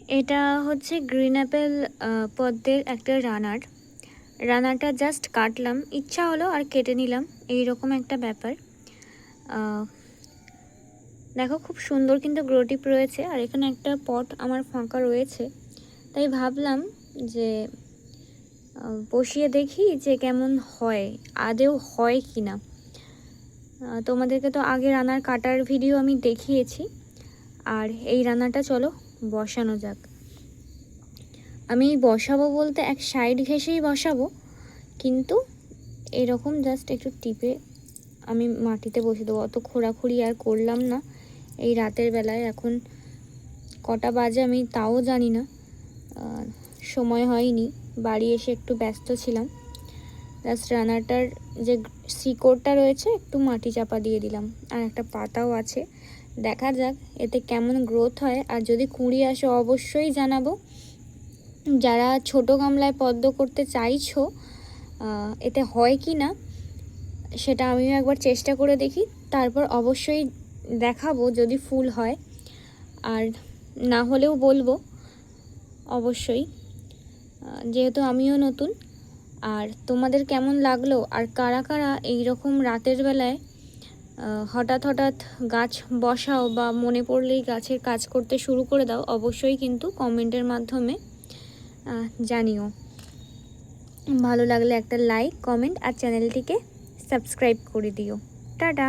এটা হচ্ছে green Apple পদ্মের একটা রানারটা জাস্ট কাটলাম, ইচ্ছা হলো আর কেটে নিলাম, এইরকম একটা ব্যাপার। দেখো খুব সুন্দর কিন্তু গ্রো টিপ রয়েছে, আর এখানে একটা পট আমার ফাঁকা রয়েছে, তাই ভাবলাম যে বসিয়ে দেখি যে কেমন হয়, আদেও হয় কি না। তোমাদেরকে তো আগে রানার কাটার ভিডিও আমি দেখিয়েছি, আর এই রান্নাটা চলো বসানো যাক। আমি বসাবো বলতে এক সাইড ঘেঁষেই বসাবো, কিন্তু এরকম জাস্ট একটু টিপে আমি মাটিতে বসে দেবো, অত খোঁড়াখুড়ি আর করলাম না এই রাতের বেলায়। এখন কটা বাজে আমি তাও জানি না, সময় হয়নি, বাড়ি এসে একটু ব্যস্ত ছিলাম। জাস্ট রান্নাটার যে শিকড়টা রয়েছে একটু মাটি চাপা দিয়ে দিলাম, আর একটা পাতাও আছে, দেখা যাক এতে কেমন গ্রোথ হয়। আর যদি কুঁড়ি আসে অবশ্যই জানাবো। যারা ছোট গামলায় পদ্ম করতে চাইছো, এতে হয় কি না সেটা আমিও একবার চেষ্টা করে দেখি, তারপর অবশ্যই দেখাবো যদি ফুল হয়, আর না হলেও বলবো অবশ্যই, যেহেতু আমিও নতুন। আর তোমাদের কেমন লাগলো, আর কারা কারা এইরকম রাতের বেলায় হঠাৎ হঠাৎ গাছ বসাও বা মনে পড়লেই গাছের কাজ করতে শুরু করে দাও, অবশ্যই কিন্তু কমেন্টের মাধ্যমে জানিও। ভালো লাগলে একটা লাইক, কমেন্ট আর চ্যানেলটিকে সাবস্ক্রাইব করে দিও। টাটা।